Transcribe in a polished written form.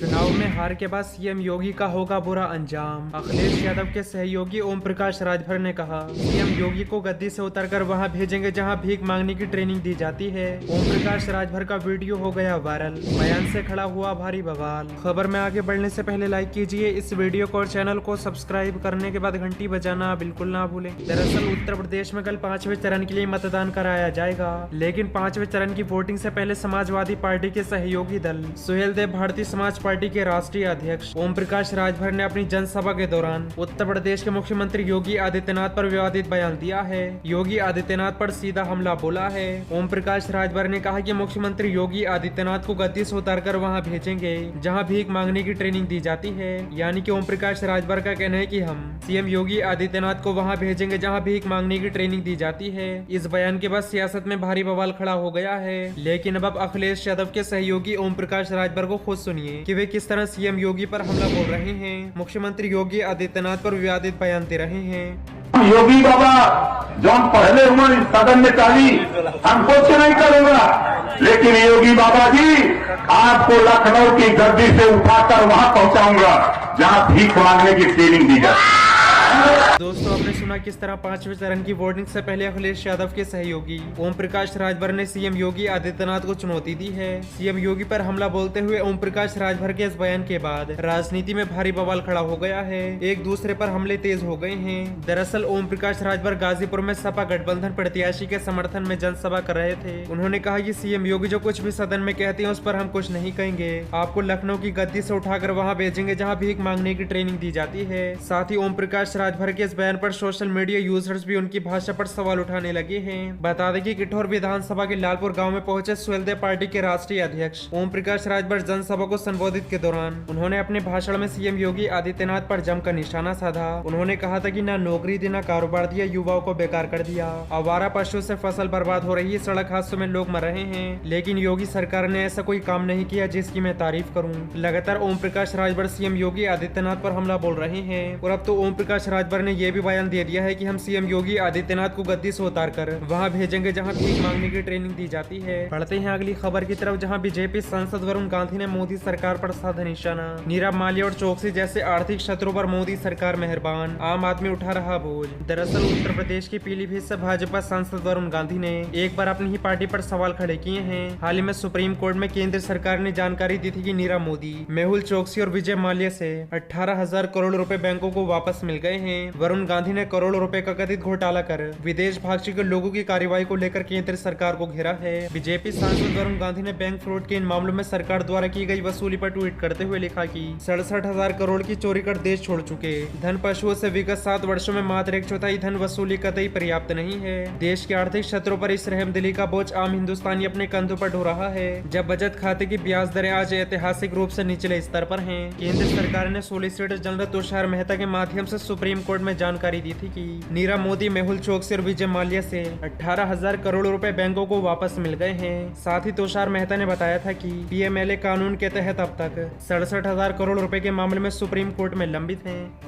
चुनाव में हार के बाद सीएम योगी का होगा बुरा अंजाम। अखिलेश यादव के सहयोगी ओम प्रकाश राजभर ने कहा, सीएम योगी को गद्दी से उतरकर वहां भेजेंगे जहां भीख मांगने की ट्रेनिंग दी जाती है। ओम प्रकाश राजभर का वीडियो हो गया वायरल, बयान से खड़ा हुआ भारी बवाल। खबर में आगे बढ़ने से पहले लाइक कीजिए इस वीडियो को और चैनल को सब्सक्राइब करने के बाद घंटी बजाना बिल्कुल ना भूलें। दरअसल उत्तर प्रदेश में कल 5वें चरण के लिए मतदान कराया जाएगा, लेकिन 5वें चरण की वोटिंग से पहले समाजवादी पार्टी के सहयोगी दल सुहेलदेव भारतीय समाज पार्टी के राष्ट्रीय अध्यक्ष ओम प्रकाश राजभर ने अपनी जनसभा के दौरान उत्तर प्रदेश के मुख्यमंत्री योगी आदित्यनाथ पर विवादित बयान दिया है। योगी आदित्यनाथ पर सीधा हमला बोला है। ओम प्रकाश राजभर ने कहा कि मुख्यमंत्री योगी आदित्यनाथ को गद्दी से उतारकर वहां भेजेंगे जहां भीख मांगने की ट्रेनिंग दी जाती है। यानी कि ओम प्रकाश राजभर का कहना है कि हम सीएम योगी आदित्यनाथ को वहां भेजेंगे जहां भीख मांगने की ट्रेनिंग दी जाती है। इस बयान के बाद सियासत में भारी बवाल खड़ा हो गया है। लेकिन अब अखिलेश यादव के सहयोगी ओम प्रकाश राजभर को खुद सुनिए कि वे किस तरह सीएम योगी पर हमला बोल रहे हैं। मुख्यमंत्री योगी आदित्यनाथ पर विवादित बयान दे रहे हैं। योगी बाबा जो हम पहले हुए इस सदन में चाली हम कुछ नहीं करूंगा, लेकिन योगी बाबा जी आपको लखनऊ की गद्दी से उठाकर वहां पहुंचाऊंगा जहां भीख मांगने की ट्रेनिंग दी जाए। दोस्तों, आपने सुना किस तरह 5वें चरण की वोटिंग से पहले अखिलेश यादव के सहयोगी ओम प्रकाश राजभर ने सीएम योगी आदित्यनाथ को चुनौती दी है। सीएम योगी पर हमला बोलते हुए ओम प्रकाश राजभर के इस बयान के बाद राजनीति में भारी बवाल खड़ा हो गया है। एक दूसरे पर हमले तेज हो गए हैं। दरअसल ओम प्रकाश राजभर गाजीपुर में सपा गठबंधन प्रत्याशी के समर्थन में जनसभा कर रहे थे। उन्होंने कहा कि सीएम योगी जो कुछ भी सदन में कहते हैं उस पर हम कुछ नहीं कहेंगे। आपको लखनऊ की गद्दी से उठाकर वहां भेजेंगे जहां भीख मांगने की ट्रेनिंग दी जाती है। साथ ही ओम प्रकाश राजभर के इस बयान पर सोशल मीडिया यूजर्स भी उनकी भाषा पर सवाल उठाने लगे हैं। बता दें कि किठौर विधानसभा के लालपुर गांव में पहुंचे सुहेलदेव पार्टी के राष्ट्रीय अध्यक्ष ओम प्रकाश राजभर जनसभा को संबोधित के दौरान उन्होंने अपने भाषण में सीएम योगी आदित्यनाथ पर जमकर निशाना साधा। उन्होंने कहा था कि न नौकरी दी न कारोबार दिया, युवाओं को बेकार कर दिया। आवारा पशु से फसल बर्बाद हो रही है, सड़क हादसों में लोग मर रहे हैं, लेकिन योगी सरकार ने ऐसा कोई काम नहीं किया जिसकी मैं तारीफ करूं। लगातार ओम प्रकाश राजभर सीएम योगी आदित्यनाथ पर हमला बोल रहे हैं और अब तो ओम प्रकाश राजभर ने यह भी बयान दे दिया है कि हम सीएम योगी आदित्यनाथ को गद्दी से उतारकर वहां भेजेंगे जहां भीख मांगने की ट्रेनिंग दी जाती है। बढ़ते हैं अगली खबर की तरफ, जहां बीजेपी सांसद वरुण गांधी ने मोदी सरकार पर साधा निशाना। नीरव माल्या और चौकसी जैसे आर्थिक शत्रुओं पर मोदी सरकार मेहरबान, आम आदमी उठा रहा बोझ। दरअसल उत्तर प्रदेश की पीलीभीत से भाजपा सांसद वरुण गांधी ने एक बार अपनी ही पार्टी पर सवाल खड़े किए हैं। हाल ही में सुप्रीम कोर्ट में केंद्र सरकार ने जानकारी दी थी कि नीरव मोदी, मेहुल चौकसी और विजय माल्या से 18,000 करोड़ रुपए बैंकों को वापस मिल गए हैं। वरुण गांधी ने करोड़ों रुपए का कथित घोटाला कर विदेश भाग चुके लोगों की कार्रवाई को लेकर केंद्र सरकार को घेरा है। बीजेपी सांसद वरुण गांधी ने बैंक फ्रॉड के इन मामलों में सरकार द्वारा की गई वसूली पर ट्वीट करते हुए लिखा कि 67,000 करोड़ की चोरी कर देश छोड़ चुके धन पशुओं से विगत 7 वर्षों में मात्र 1/4 धन वसूली कतई पर्याप्त नहीं है। देश के आर्थिक क्षेत्रों पर इस रहमदिली का बोझ आम हिंदुस्तानी अपने कंधों पर ढो रहा है, जब बचत खाते की ब्याज दरें आज ऐतिहासिक रूप से निचले स्तर पर हैं। केंद्र सरकार ने सॉलिसिटर जनरल तुषार मेहता के माध्यम से सुप्रीम कोर्ट में जानकारी दी थी कि नीरव मोदी, मेहुल चौकसी और विजय माल्या से 18,000 करोड़ रुपए बैंकों को वापस मिल गए हैं। साथ ही तुषार मेहता ने बताया था कि पीएमएलए कानून के तहत अब तक 67,000 करोड़ रुपए के मामले में सुप्रीम कोर्ट में लंबित हैं।